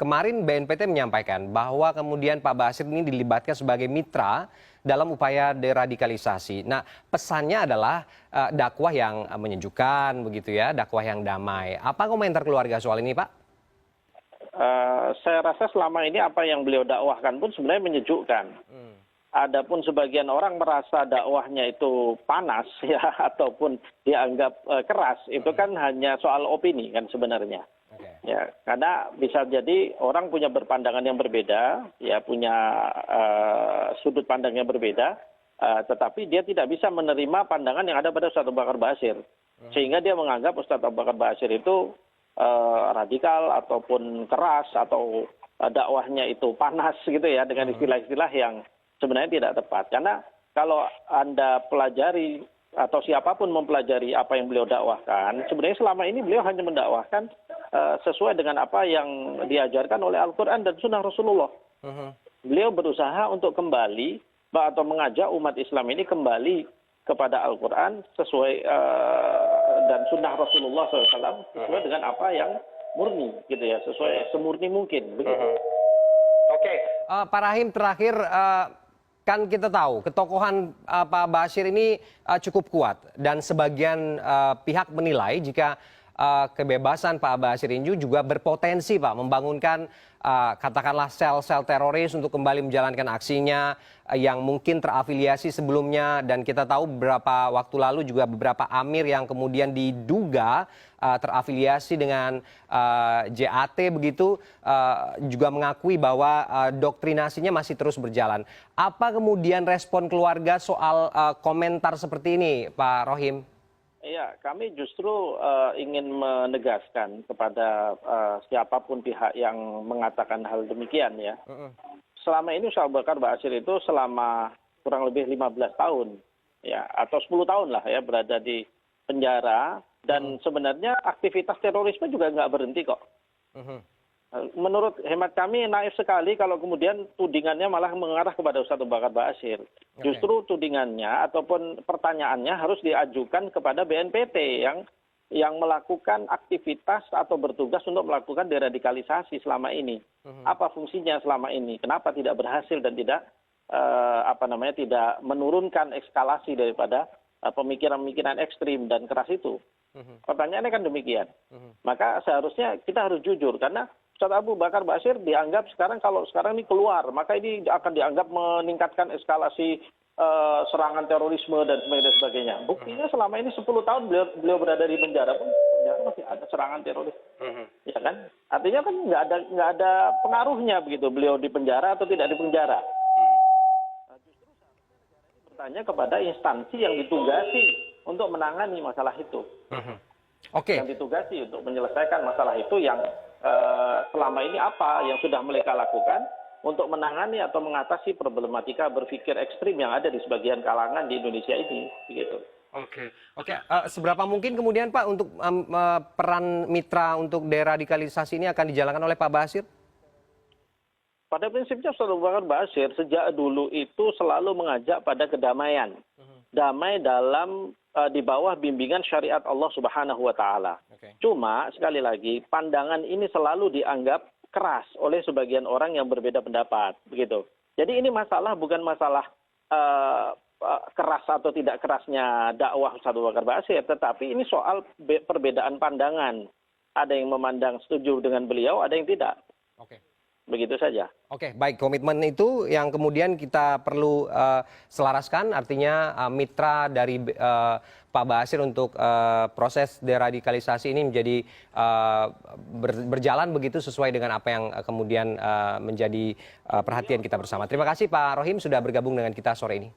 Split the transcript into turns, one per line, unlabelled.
kemarin BNPT menyampaikan bahwa kemudian Pak Basir ini dilibatkan sebagai mitra dalam upaya deradikalisasi. Nah, pesannya adalah dakwah yang menyejukkan, begitu ya, dakwah yang damai. Apa komentar keluarga soal ini, Pak?
Saya rasa selama ini apa yang beliau dakwahkan pun sebenarnya menyejukkan. Adapun sebagian orang merasa dakwahnya itu panas ya ataupun dianggap keras, itu kan hanya soal opini kan sebenarnya. Ya, karena bisa jadi orang punya berpandangan yang berbeda, ya punya sudut pandang yang berbeda, tetapi dia tidak bisa menerima pandangan yang ada pada Ustaz Abu Bakar Basir, sehingga dia menganggap Ustaz Abu Bakar Basir itu radikal ataupun keras atau dakwahnya itu panas gitu ya, dengan istilah-istilah yang sebenarnya tidak tepat. Karena kalau Anda pelajari atau siapapun mempelajari apa yang beliau dakwahkan, sebenarnya selama ini beliau hanya mendakwahkan sesuai dengan apa yang diajarkan oleh Al-Quran dan Sunnah Rasulullah. Beliau berusaha untuk kembali atau mengajak umat Islam ini kembali kepada Al-Quran sesuai dan Sunnah Rasulullah SAW sesuai dengan apa yang murni, gitu ya, sesuai semurni mungkin. Begitu.
Oke, Pak Rahim terakhir. Kan kita tahu ketokohan Pak Basir ini cukup kuat dan sebagian pihak menilai jika kebebasan Pak Basir ini juga berpotensi Pak membangunkan katakanlah sel-sel teroris untuk kembali menjalankan aksinya yang mungkin terafiliasi sebelumnya, dan kita tahu beberapa waktu lalu juga beberapa amir yang kemudian diduga terafiliasi dengan JAT begitu juga mengakui bahwa doktrinasinya masih terus berjalan. Apa kemudian respon keluarga soal komentar seperti ini, Pak Rohim?
Iya, kami justru ingin menegaskan kepada siapapun pihak yang mengatakan hal demikian ya. Selama ini Ustaz Abu Bakar Basir itu selama kurang lebih 15 tahun ya, atau 10 tahun lah ya, berada di penjara, dan sebenarnya aktivitas terorisme juga nggak berhenti kok. Menurut hemat kami naif sekali kalau kemudian tudingannya malah mengarah kepada Ustaz Abu Bakar Basir. Justru tudingannya ataupun pertanyaannya harus diajukan kepada BNPT yang melakukan aktivitas atau bertugas untuk melakukan deradikalisasi selama ini. Apa fungsinya selama ini? Kenapa tidak berhasil dan tidak tidak menurunkan eskalasi daripada pemikiran-pemikiran ekstrim dan keras itu? Pertanyaannya kan demikian. Maka seharusnya kita harus jujur, karena Ustaz Abu Bakar Basir dianggap kalau sekarang ini keluar, maka ini akan dianggap meningkatkan eskalasi serangan terorisme dan sebagainya. Buktinya selama ini 10 tahun beliau berada di penjara pun masih ada serangan teroris. Ya kan? Artinya kan nggak ada pengaruhnya begitu beliau di penjara atau tidak di penjara. Justru bertanya kepada instansi yang ditugasi untuk menangani masalah itu. Yang ditugasi untuk menyelesaikan masalah itu yang selama ini apa yang sudah mereka lakukan untuk menangani atau mengatasi problematika berpikir ekstrim yang ada di sebagian kalangan di Indonesia ini, begitu.
Oke. Seberapa mungkin kemudian Pak untuk peran mitra untuk deradikalisasi ini akan dijalankan oleh Pak Basir?
Pada prinsipnya Ustaz Abu Bakar Basir sejak dulu itu selalu mengajak pada kedamaian, damai dalam di bawah bimbingan syariat Allah Subhanahu wa Ta'ala. Cuma sekali lagi pandangan ini selalu dianggap keras oleh sebagian orang yang berbeda pendapat, begitu. Jadi ini bukan masalah keras atau tidak kerasnya dakwah Ustaz Abu Bakar Basir, tetapi ini soal perbedaan pandangan. Ada yang memandang setuju dengan beliau, ada yang tidak. Begitu saja.
Oke, baik. Komitmen itu yang kemudian kita perlu selaraskan, artinya mitra dari Pak Basir untuk proses deradikalisasi ini menjadi berjalan begitu sesuai dengan apa yang kemudian menjadi perhatian kita bersama. Terima kasih Pak Rohim sudah bergabung dengan kita sore ini.